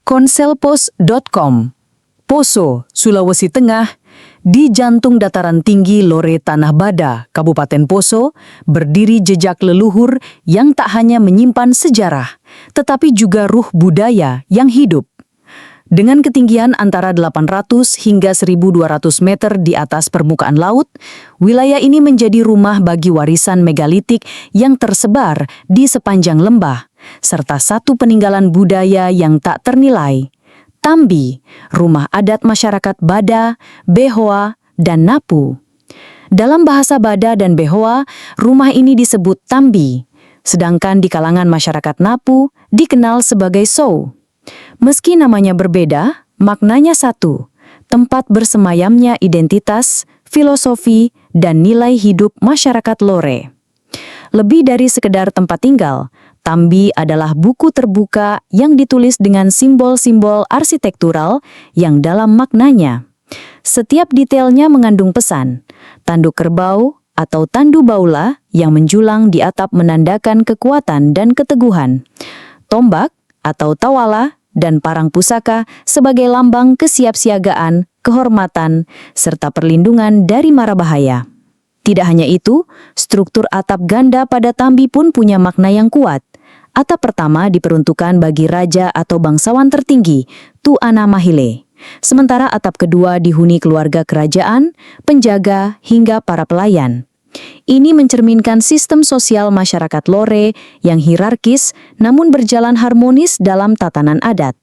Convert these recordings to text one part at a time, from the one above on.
Konselpos.com. Poso, Sulawesi Tengah, di jantung dataran tinggi Lore Tanah Bada, Kabupaten Poso, berdiri jejak leluhur yang tak hanya menyimpan sejarah, tetapi juga ruh budaya yang hidup. Dengan ketinggian antara 800 hingga 1.200 meter di atas permukaan laut, wilayah ini menjadi rumah bagi warisan megalitik yang tersebar di sepanjang lembah, serta satu peninggalan budaya yang tak ternilai. Tambi, rumah adat masyarakat Bada, Behoa, dan Napu. Dalam bahasa Bada dan Behoa, rumah ini disebut Tambi, sedangkan di kalangan masyarakat Napu dikenal sebagai Sow. Meski namanya berbeda, maknanya satu, tempat bersemayamnya identitas, filosofi, dan nilai hidup masyarakat Lore. Lebih dari sekedar tempat tinggal, Tambi adalah buku terbuka yang ditulis dengan simbol-simbol arsitektural yang dalam maknanya. Setiap detailnya mengandung pesan. Tanduk kerbau atau tandu baula yang menjulang di atap menandakan kekuatan dan keteguhan. Tombak atau tawala dan parang pusaka sebagai lambang kesiapsiagaan, kehormatan, serta perlindungan dari mara bahaya. Tidak hanya itu, struktur atap ganda pada Tambi pun punya makna yang kuat. Atap pertama diperuntukkan bagi raja atau bangsawan tertinggi, Tuana Mahile. Sementara atap kedua dihuni keluarga kerajaan, penjaga, hingga para pelayan. Ini mencerminkan sistem sosial masyarakat Lore yang hierarkis namun berjalan harmonis dalam tatanan adat.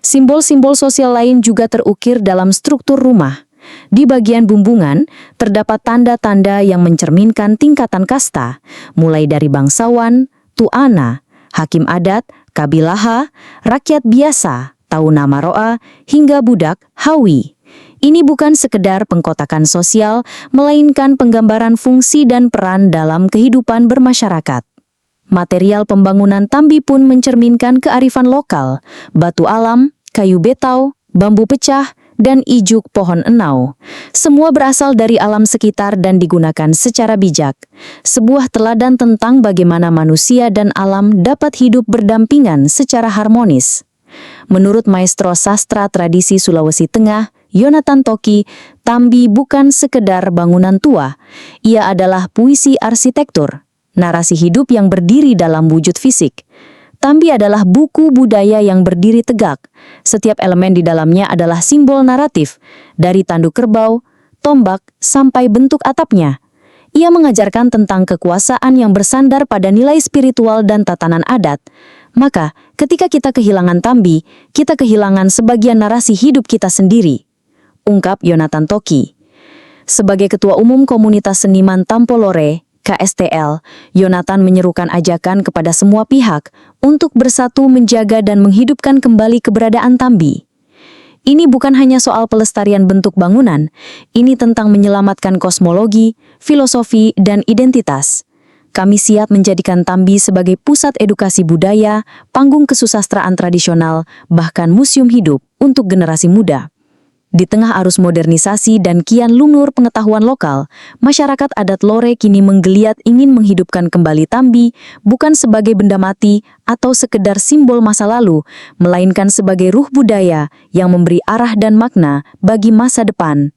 Simbol-simbol sosial lain juga terukir dalam struktur rumah. Di bagian bumbungan, terdapat tanda-tanda yang mencerminkan tingkatan kasta, mulai dari bangsawan, tuana, hakim adat, kabilaha, rakyat biasa, tauna maroa, hingga budak, hawi. Ini bukan sekedar pengkotakan sosial, melainkan penggambaran fungsi dan peran dalam kehidupan bermasyarakat. Material pembangunan Tambi pun mencerminkan kearifan lokal, batu alam, kayu betau, bambu pecah, dan ijuk pohon enau. Semua berasal dari alam sekitar dan digunakan secara bijak. Sebuah teladan tentang bagaimana manusia dan alam dapat hidup berdampingan secara harmonis. Menurut maestro sastra tradisi Sulawesi Tengah, Yonatan Toki, Tambi bukan sekedar bangunan tua. Ia adalah puisi arsitektur, narasi hidup yang berdiri dalam wujud fisik. Tambi adalah buku budaya yang berdiri tegak. Setiap elemen di dalamnya adalah simbol naratif, dari tanduk kerbau, tombak, sampai bentuk atapnya. Ia mengajarkan tentang kekuasaan yang bersandar pada nilai spiritual dan tatanan adat. Maka, ketika kita kehilangan Tambi, kita kehilangan sebagian narasi hidup kita sendiri, ungkap Yonatan Toki. Sebagai Ketua Umum Komunitas Seniman Tampo Lore, KSTL, Yonatan menyerukan ajakan kepada semua pihak untuk bersatu menjaga dan menghidupkan kembali keberadaan Tambi. Ini bukan hanya soal pelestarian bentuk bangunan, ini tentang menyelamatkan kosmologi, filosofi, dan identitas. Kami siap menjadikan Tambi sebagai pusat edukasi budaya, panggung kesusastraan tradisional, bahkan museum hidup untuk generasi muda. Di tengah arus modernisasi dan kian luntur pengetahuan lokal, masyarakat adat Lore kini menggeliat ingin menghidupkan kembali Tambi bukan sebagai benda mati atau sekedar simbol masa lalu, melainkan sebagai ruh budaya yang memberi arah dan makna bagi masa depan.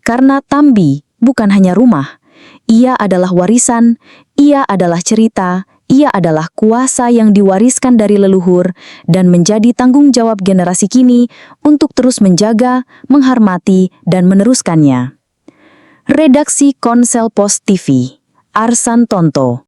Karena Tambi bukan hanya rumah, ia adalah warisan, ia adalah cerita, ia adalah kuasa yang diwariskan dari leluhur dan menjadi tanggung jawab generasi kini untuk terus menjaga, menghormati, dan meneruskannya. Redaksi Konselpos TV, Arsan Tonto.